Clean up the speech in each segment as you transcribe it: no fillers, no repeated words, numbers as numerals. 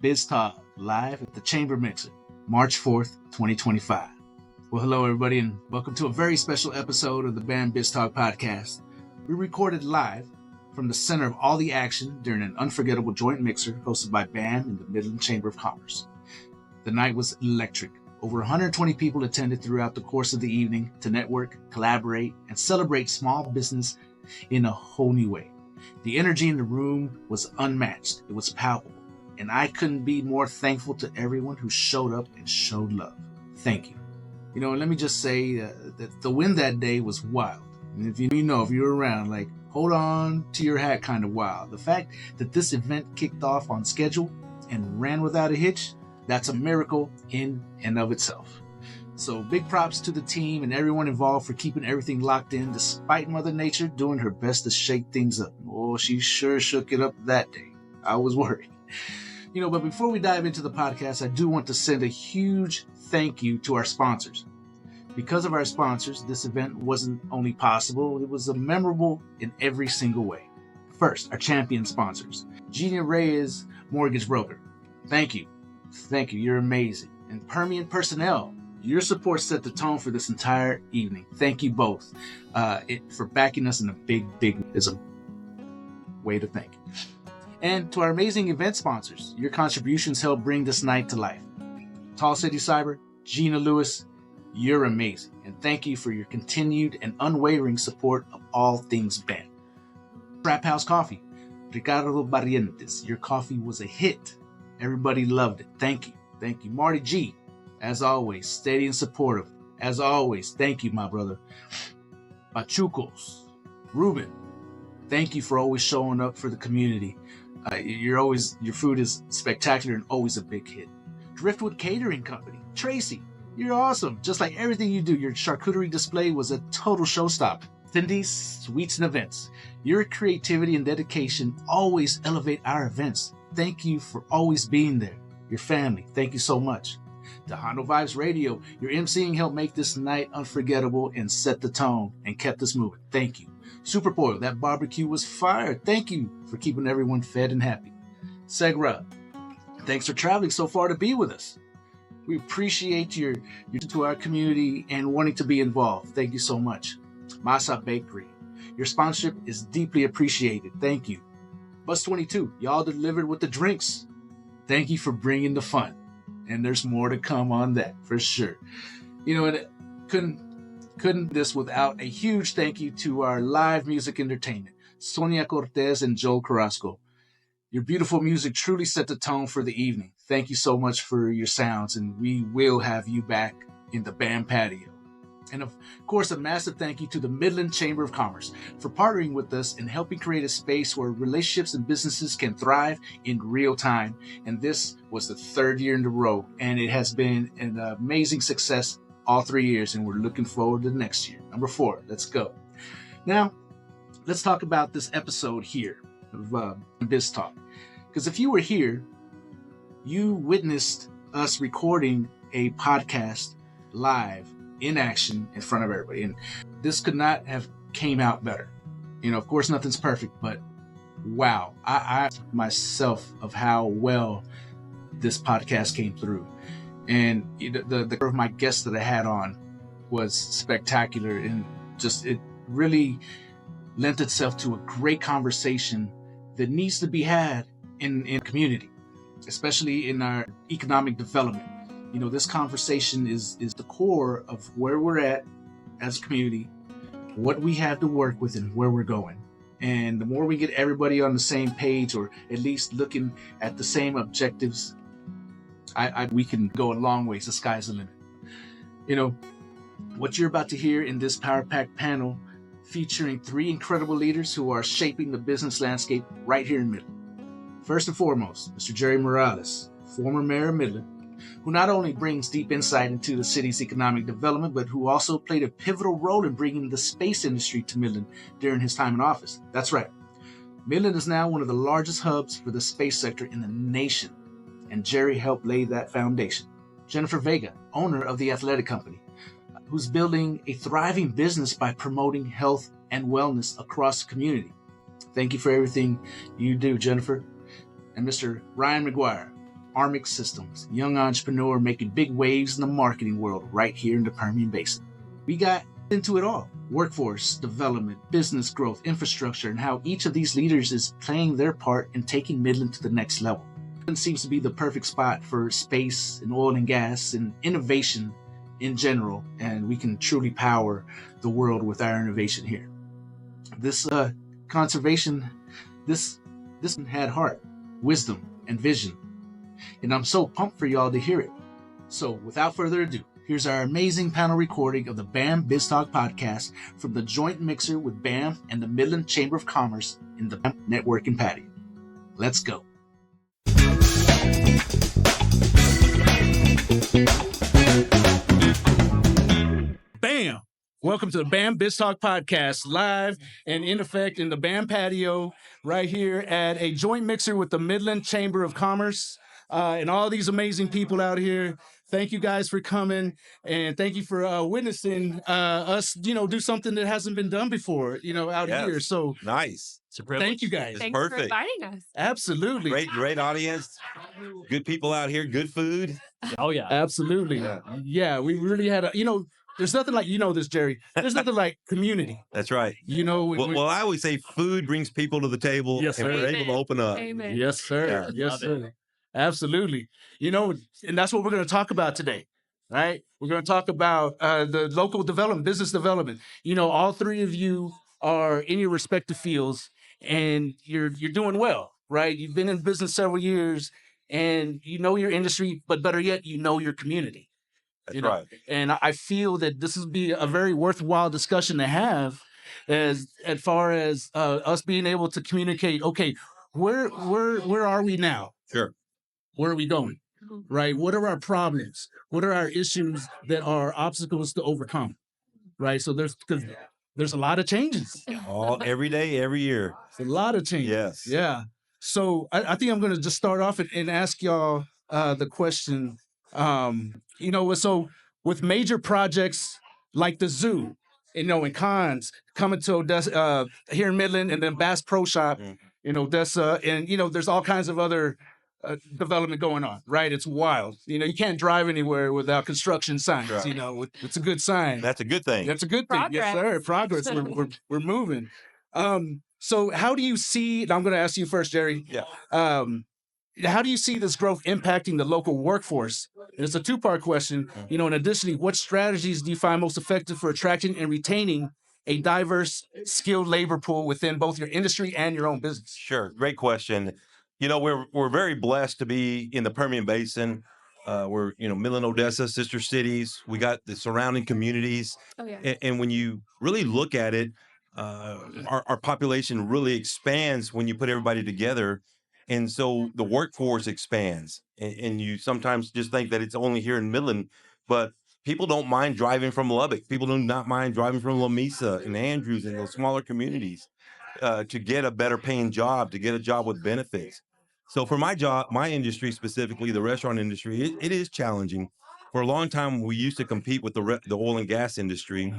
BAMBIZTALK live at the Chamber Mixer, March 4th, 2025. Well, hello everybody and welcome to a very special episode of the BAMBIZTALK Podcast. We recorded live from the center of all the action during an unforgettable joint mixer hosted by BAM and the Midland Chamber of Commerce. The night was electric. Over 120 people attended throughout the course of the evening to network, collaborate, and celebrate small business in a whole new way. The energy in the room was unmatched. It was palpable. And I couldn't be more thankful to everyone who showed up and showed love. Thank you. Let me just say that the win that day was wild. And if you're around, hold on to your hat kind of wild. The fact that this event kicked off on schedule and ran without a hitch, that's a miracle in and of itself. So big props to the team and everyone involved for keeping everything locked in despite Mother Nature doing her best to shake things up. Oh, she sure shook it up that day. I was worried. But before we dive into the podcast, I do want to send a huge thank you to our sponsors. Because of our sponsors, this event wasn't only possible, it was memorable in every single way. First, our champion sponsors, Gina Reyes Mortgage Broker. Thank you. Thank you. You're amazing. And Permian Personnel, your support set the tone for this entire evening. Thank you both for backing us in a big is a way to thank you. And to our amazing event sponsors, your contributions help bring this night to life. Tall City Cyber, Gina Lewis, you're amazing. And thank you for your continued and unwavering support of all things BAM. Trap House Coffee, Ricardo Barrientos, your coffee was a hit. Everybody loved it. Thank you. Thank you. Marty G, as always, steady and supportive. As always, thank you, my brother. Pachucos, Ruben, thank you for always showing up for the community. Your food is spectacular and always a big hit. Driftwood Catering Company, Tracy, you're awesome. Just like everything you do, your charcuterie display was a total showstopper. Cindy's Sweets and Events, your creativity and dedication always elevate our events. Thank you for always being there. Your family, thank you so much. Tejano Vibes Radio, your emceeing helped make this night unforgettable and set the tone and kept us moving. Thank you. Superboil, that barbecue was fire. Thank you for keeping everyone fed and happy. Segra, thanks for traveling so far to be with us. We appreciate your to our community and wanting to be involved. Thank you so much. Masa Bakery, your sponsorship is deeply appreciated. Thank you. Bus 22, y'all delivered with the drinks. Thank you for bringing the fun. And there's more to come on that for sure. And couldn't this without a huge thank you to our live music entertainment, Sonia Cortez and Joel Carrasco. Your beautiful music truly set the tone for the evening. Thank you so much for your sounds, and we will have you back in the BAM patio. And of course, a massive thank you to the Midland Chamber of Commerce for partnering with us and helping create a space where relationships and businesses can thrive in real time. And this was the third year in a row, and it has been an amazing success all 3 years, and we're looking forward to next year. Number 4, let's go. Now, let's talk about this episode here of BizTalk. Because if you were here, you witnessed us recording a podcast live in action in front of everybody. And this could not have came out better. Of course, nothing's perfect, but wow. I myself of how well this podcast came through. And the of my guests that I had on was spectacular, and just it really lent itself to a great conversation that needs to be had in community, especially in our economic development. This conversation is the core of where we're at as a community, what we have to work with, and where we're going. And the more we get everybody on the same page, or at least looking at the same objectives, we can go a long ways. The sky's the limit. What you're about to hear in this Power Pack panel featuring 3 incredible leaders who are shaping the business landscape right here in Midland. First and foremost, Mr. Jerry Morales, former mayor of Midland, who not only brings deep insight into the city's economic development, but who also played a pivotal role in bringing the space industry to Midland during his time in office. That's right. Midland is now one of the largest hubs for the space sector in the nation, and Jerry helped lay that foundation. Jennifer Vega, owner of the athletic company, who's building a thriving business by promoting health and wellness across the community. Thank you for everything you do, Jennifer. And Mr. Ryan McGuire, Armic Systems, young entrepreneur making big waves in the marketing world right here in the Permian Basin. We got into it all: workforce development, business growth, infrastructure, and how each of these leaders is playing their part in taking Midland to the next level. Midland seems to be the perfect spot for space and oil and gas and innovation in general, and we can truly power the world with our innovation here. This conservation, this had heart, wisdom, and vision, and I'm so pumped for y'all to hear it. So without further ado, here's our amazing panel recording of the BAMBIZTALK Podcast from the joint mixer with BAM and the Midland Chamber of Commerce in the BAM networking patio. Let's go. Bam! Welcome to the BAMBIZTALK Podcast, live and in effect in the BAM patio right here at a joint mixer with the Midland Chamber of Commerce and all these amazing people out here. Thank you guys for coming, and thank you for witnessing us, do something that hasn't been done before, out here. So nice. It's a privilege. Thank you guys. Thanks perfect. for inviting us. Absolutely. Great audience. Good people out here. Good food. Oh yeah. Absolutely. Yeah, we really had there's nothing like, this, Jerry. There's nothing like community. That's right. Well, I always say food brings people to the table, yes, and sir. we're able to open up. Amen. Yes, sir. Yeah. Yes, sir. Absolutely. And that's what we're going to talk about today, right? We're going to talk about the local development, business development. All three of you are in your respective fields, and you're doing well, right? You've been in business several years, and you know your industry, but better yet, you know your community. That's right. And I feel that this would be a very worthwhile discussion to have as far as us being able to communicate, okay, where are we now? Sure. Where are we going? Right? What are our problems? What are our issues that are obstacles to overcome? Right? So there's a lot of changes. Every day, every year. It's a lot of changes. Yes. Yeah. So I think I'm going to just start off and ask y'all the question. So with major projects like the zoo, and cons coming to Odessa, here in Midland, and then Bass Pro Shop in Odessa, and there's all kinds of other development going on, right? It's wild. You can't drive anywhere without construction signs. Right. It's a good sign. That's a good thing. That's a good thing. Yes, sir. Progress. We're moving. So how do you see? And I'm going to ask you first, Jerry. Yeah. How do you see this growth impacting the local workforce? And it's a two-part question. And additionally, what strategies do you find most effective for attracting and retaining a diverse, skilled labor pool within both your industry and your own business? Sure. Great question. We're very blessed to be in the Permian Basin. We're, Midland, Odessa, sister cities. We got the surrounding communities. Oh, yeah. And when you really look at it, our population really expands when you put everybody together. And so the workforce expands. And you sometimes just think that it's only here in Midland, but people don't mind driving from Lubbock. People do not mind driving from La Mesa and Andrews and those smaller communities to get a better paying job, to get a job with benefits. So for my job, my industry specifically, the restaurant industry, it is challenging. For a long time, we used to compete with the oil and gas industry.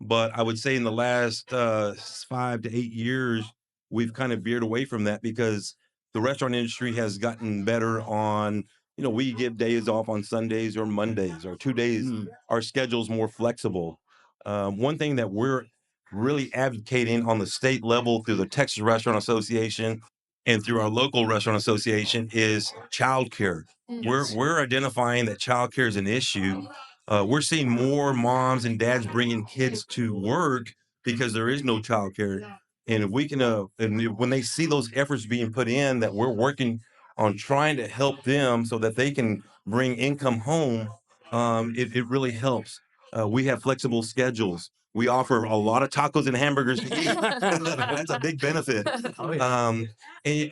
But I would say in the last 5 to 8 years, we've kind of veered away from that because the restaurant industry has gotten better on, we give days off on Sundays or Mondays or 2 days. Our schedule's more flexible. One thing that we're really advocating on the state level through the Texas Restaurant Association and through our local restaurant association is childcare. We're identifying that childcare is an issue. We're seeing more moms and dads bringing kids to work because there is no childcare. And if we can, and when they see those efforts being put in, that we're working on trying to help them so that they can bring income home, it really helps. We have flexible schedules. We offer a lot of tacos and hamburgers to eat. That's a big benefit. Oh, yeah.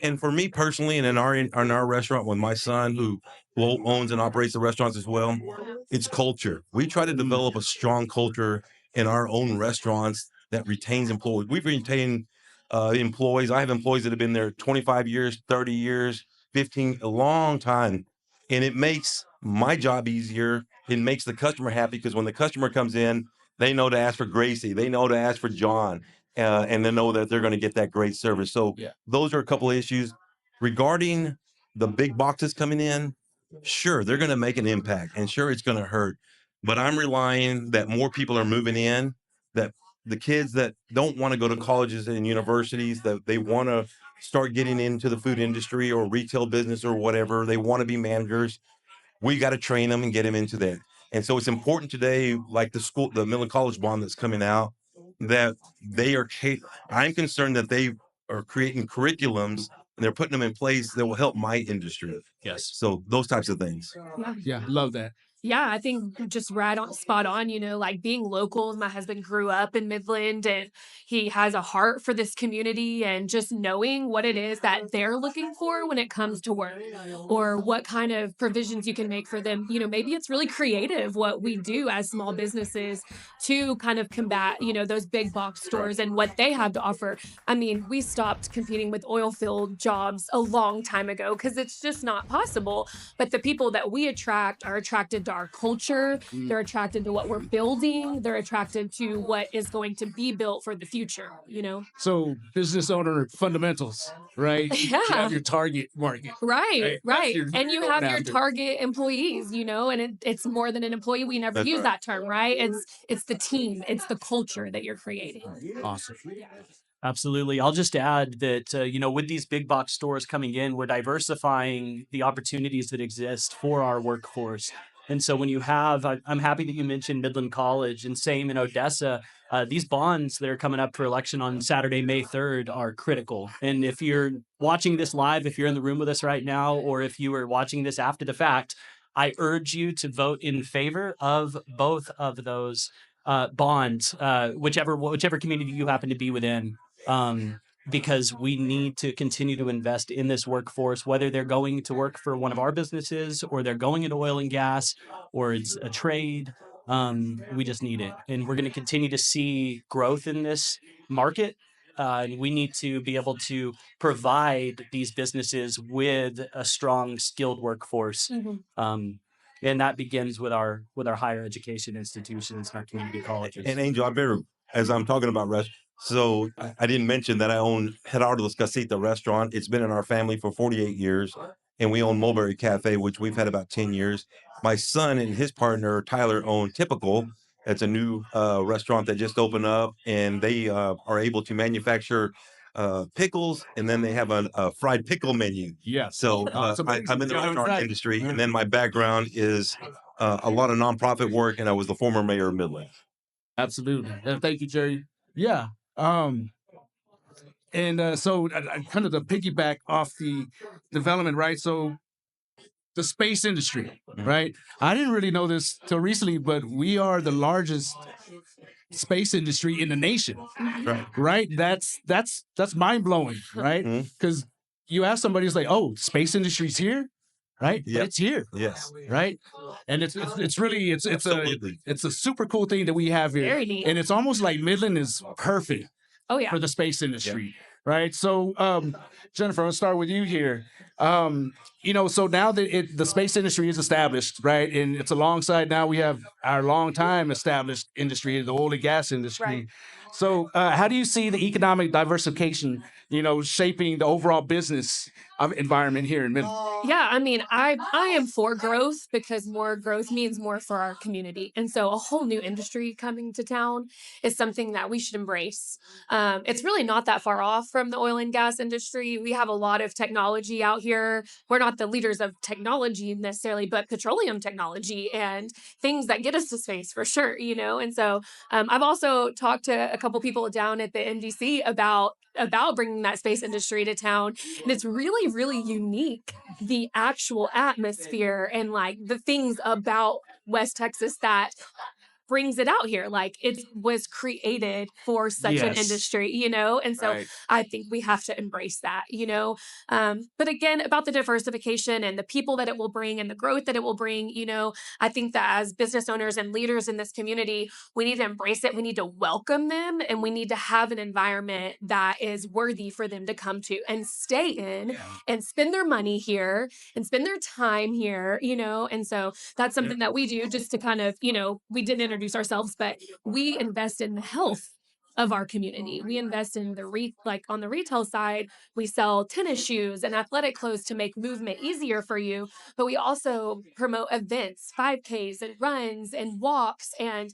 And for me personally, and in our restaurant with my son, who owns and operates the restaurants as well, it's culture. We try to develop a strong culture in our own restaurants that retains employees. We've retained employees. I have employees that have been there 25 years, 30 years, 15, a long time. And it makes my job easier. It makes the customer happy because when the customer comes in, they know to ask for Gracie. They know to ask for John. And they know that they're going to get that great service. So those are a couple of issues. Regarding the big boxes coming in, sure, they're going to make an impact, and sure, it's going to hurt. But I'm relying that more people are moving in, that the kids that don't want to go to colleges and universities, that they want to start getting into the food industry or retail business or whatever, they want to be managers. We got to train them and get them into that. And so it's important today, like the Midland College bond that's coming out, that they are, I'm concerned that they are creating curriculums and they're putting them in place that will help my industry. Yes. So those types of things. Yeah, love that. Yeah, I think just right on spot on, like being local. My husband grew up in Midland and he has a heart for this community and just knowing what it is that they're looking for when it comes to work or what kind of provisions you can make for them. Maybe it's really creative what we do as small businesses to kind of combat, those big box stores and what they have to offer. I mean, we stopped competing with oil field jobs a long time ago because it's just not possible. But the people that we attract are attracted to our culture. They're attracted to what we're building. They're attracted to what is going to be built for the future, So business owner fundamentals, right? Yeah. You have your target market. Right. And you have your after. target employees, and it's more than an employee. We never That's use right. that term, right? It's the team. It's the culture that you're creating. Awesome. Absolutely. I'll just add that, with these big box stores coming in, we're diversifying the opportunities that exist for our workforce. And so when you have, I'm happy that you mentioned Midland College and same in Odessa. These bonds that are coming up for election on Saturday, May 3rd are critical. And if you're watching this live, if you're in the room with us right now, or if you are watching this after the fact, I urge you to vote in favor of both of those bonds, whichever community you happen to be within. Because we need to continue to invest in this workforce, whether they're going to work for one of our businesses or they're going into oil and gas or it's a trade. We just need it. And we're going to continue to see growth in this market. And we need to be able to provide these businesses with a strong, skilled workforce. And that begins with our higher education institutions and our community colleges. And Angel, I better, as I'm talking about so I didn't mention that I own Gerardo's Casita restaurant. It's been in our family for 48 years. And we own Mulberry Cafe, which we've had about 10 years. My son and his partner, Tyler, own Typical. It's a new restaurant that just opened up. And they are able to manufacture pickles. And then they have a fried pickle menu. Yeah. So I'm in the restaurant industry. And then my background is a lot of nonprofit work. And I was the former mayor of Midland. Absolutely. Thank you, Jerry. Yeah. So kind of to piggyback off the development, right? So the space industry, right? I didn't really know this till recently, but we are the largest space industry in the nation, right? That's mind blowing, right? Because you ask somebody, it's like, oh, space industry's here, right? Yep. But it's here, Yes. right? And it's really it's a super cool thing that we have here, Very neat. and it's almost like Midland is perfect Oh, yeah. for the space industry, right? So, Jennifer, I'll start with you here. So now that the space industry is established, right, and it's alongside now we have our long time established industry, the oil and gas industry. Right. So, how do you see the economic diversification, shaping the overall business environment here in Midland? Yeah, I mean, I am for growth because more growth means more for our community. And so a whole new industry coming to town is something that we should embrace. It's really not that far off from the oil and gas industry. We have a lot of technology out here. We're not the leaders of technology necessarily, but petroleum technology and things that get us to space for sure, And so I've also talked to a couple people down at the MDC about bringing that space industry to town. And it's really, really unique, the actual atmosphere and like the things about West Texas that brings it out here. Like it was created for such an industry, And so I think we have to embrace that, But again, about the diversification and the people that it will bring and the growth that it will bring, I think that as business owners and leaders in this community, we need to embrace it. We need to welcome them and we need to have an environment that is worthy for them to come to and stay in and spend their money here and spend their time here, And so that's something that we do just to kind of, we didn't introduce ourselves, but we invest in the health of our community. We invest in like on the retail side, we sell tennis shoes and athletic clothes to make movement easier for you, but we also promote events, 5Ks and runs and walks, and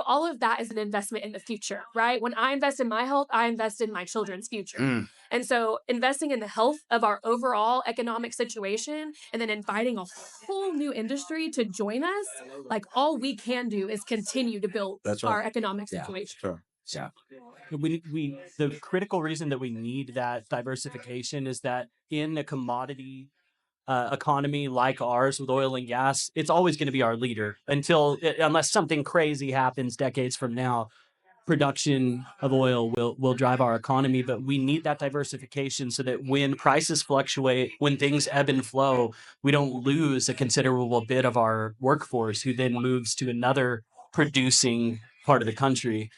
all of that is an investment in the future, right? When I invest in my health, I invest in my children's future. And so investing in the health of our overall economic situation and then inviting a whole new industry to join us, like all we can do is continue to build our economic situation. Sure. Yeah. The critical reason that we need that diversification is that in a commodity economy like ours with oil and gas, it's always going to be our leader unless something crazy happens decades from now. Production of oil will drive our economy, but we need that diversification so that when prices fluctuate, when things ebb and flow, we don't lose a considerable bit of our workforce who then moves to another producing part of the country.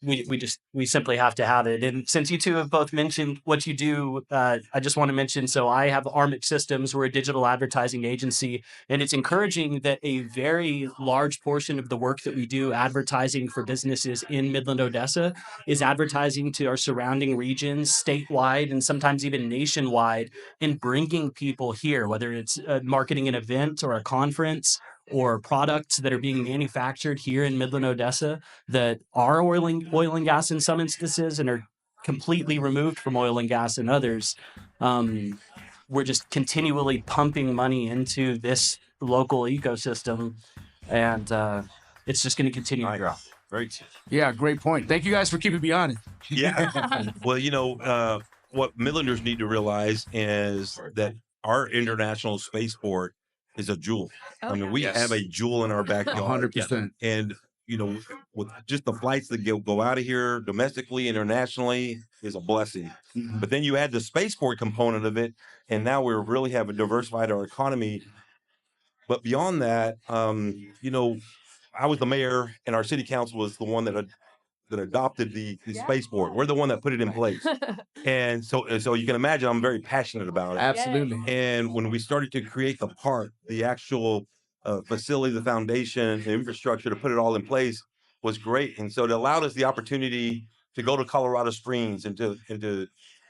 We simply have to have it. And since you two have both mentioned what you do, I just want to mention, so I have Armic Systems. We're a digital advertising agency, and it's encouraging that a very large portion of the work that we do advertising for businesses in Midland, Odessa, is advertising to our surrounding regions, statewide, and sometimes even nationwide, and bringing people here, whether it's marketing an event or a conference or products that are being manufactured here in Midland, Odessa that are oil and gas in some instances and are completely removed from oil and gas in others. We're just continually pumping money into this local ecosystem, and it's just going to continue to grow. Great. Yeah, great point. Thank you guys for keeping me on it. Yeah. Well, what Midlanders need to realize is that our international spaceport is a jewel. Oh, I mean, we Yes. have a jewel in our backyard. 100%. And, with just the flights that go out of here domestically, internationally, is a blessing. But then you add the spaceport component of it, and now we really have diversified our economy. But beyond that, I was the mayor, and our city council was the one that adopted the spaceport. We're the one that put it in place. And so you can imagine I'm very passionate about it. Absolutely. And when we started to create the park, the actual facility, the foundation, the infrastructure to put it all in place was great. And so it allowed us the opportunity to go to Colorado Springs and to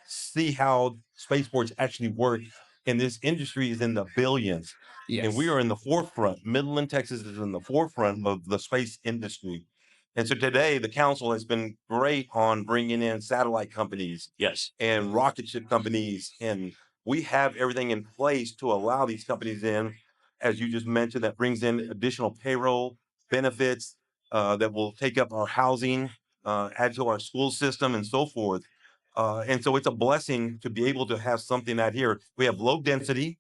see how spaceports actually work. And this industry is in the billions. Yes. And we are in the forefront. Midland, Texas is in the forefront of the space industry. And so today, the council has been great on bringing in satellite companies and rocket ship companies. And we have everything in place to allow these companies in, as you just mentioned, that brings in additional payroll benefits that will take up our housing, add to our school system, and so forth. And so it's a blessing to be able to have something out here. We have low density,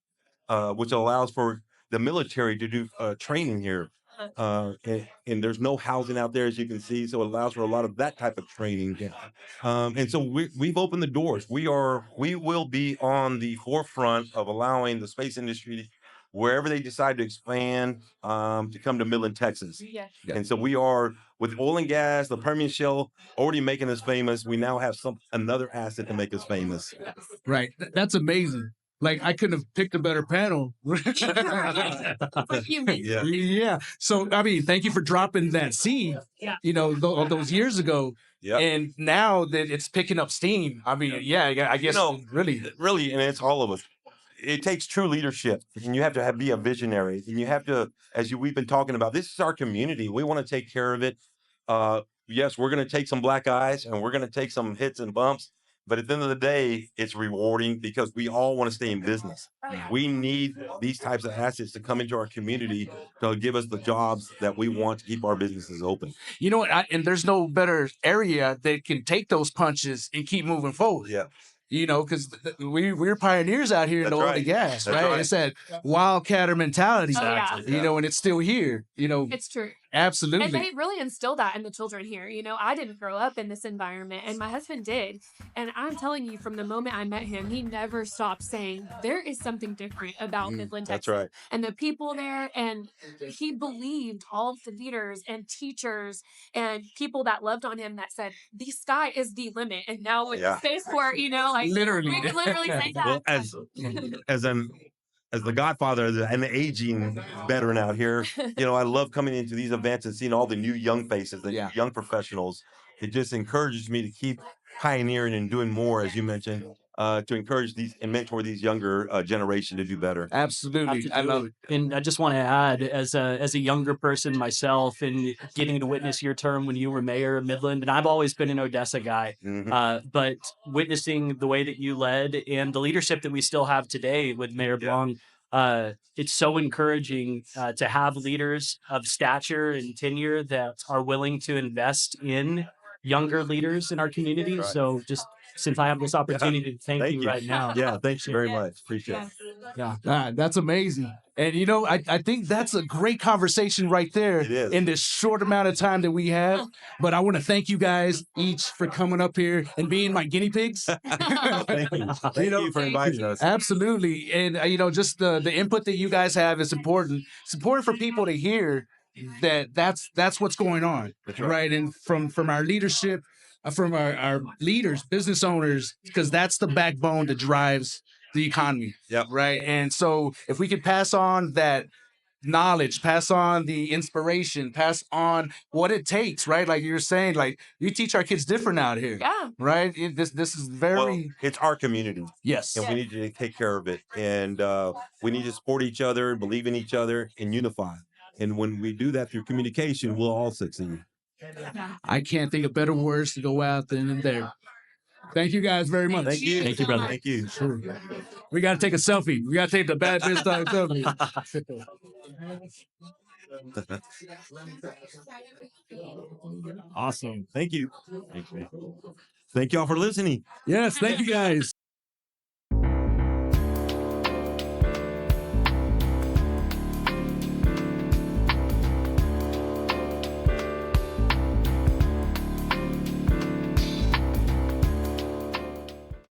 which allows for the military to do training here. And there's no housing out there, as you can see, so it allows for a lot of that type of training. And so we've opened the doors. We will be on the forefront of allowing the space industry, wherever they decide to expand, to come to Midland, Texas. Yeah. And so we are, with oil and gas, the Permian Shale already making us famous. We now have another asset to make us famous. Right. That's amazing. Like, I couldn't have picked a better panel. Yeah. Yeah. So, I mean, thank you for dropping that seed, those years ago. Yeah. And now that it's picking up steam, I mean, I guess Really, and it's all of us. It takes true leadership, and you have to be a visionary, and you have to, we've been talking about, this is our community. We want to take care of it. Yes, we're going to take some black eyes, and we're going to take some hits and bumps. But at the end of the day, it's rewarding because we all want to stay in business. We need these types of assets to come into our community to give us the jobs that we want to keep our businesses open. You know what? And there's no better area that can take those punches and keep moving forward. Yeah. Because we're pioneers out here in the oil and gas, right? It's that wildcatter mentality, and it's still here, It's true. Absolutely. And they really instill that in the children here. I didn't grow up in this environment, and my husband did. And I'm telling you, from the moment I met him, he never stopped saying, there is something different about Midland, Texas. That's right. And the people there, and he believed all of the leaders and teachers and people that loved on him that said, the sky is the limit. And now with the spaceport, literally. we can literally say that. Well, as the godfather and the aging veteran out here, I love coming into these events and seeing all the new young faces, the young professionals. it just encourages me to keep pioneering and doing more, as you mentioned, to encourage these and mentor these younger generation to do better. Absolutely. I love it. And I just want to add, as a younger person myself, and getting to witness your term when you were mayor of Midland, and I've always been an Odessa guy, but witnessing the way that you led and the leadership that we still have today with Mayor Blanc, it's so encouraging to have leaders of stature and tenure that are willing to invest in younger leaders in our community. Right. So just since I have this opportunity to thank you right now. Yeah, thanks very much. Appreciate it. Yeah. That's amazing. And, I think that's a great conversation right there It is. in this short amount of time that we have. But I want to thank you guys each for coming up here and being my guinea pigs. Thank you. Thank you for inviting us. Absolutely. And, just the input that you guys have is important. It's important for people to hear that's what's going on. That's right. And from our leadership, from our leaders, business owners, because that's the backbone that drives the economy. Yep. Right. And so if we could pass on that knowledge, pass on the inspiration, pass on what it takes, right? Like you're saying, like you teach our kids different out here. Yeah. Right. This is very Well, it's our community, yes. and we need to take care of it. And we need to support each other, believe in each other, and unify. And when we do that through communication, we'll all succeed. I can't think of better words to go out than there. Thank you guys very much. Thank you. Thank you, brother. Thank you. Sure. We got to take a selfie. We got to take the bad biz talk selfie. Awesome. Thank you. Thank y'all for listening. Yes, thank you guys.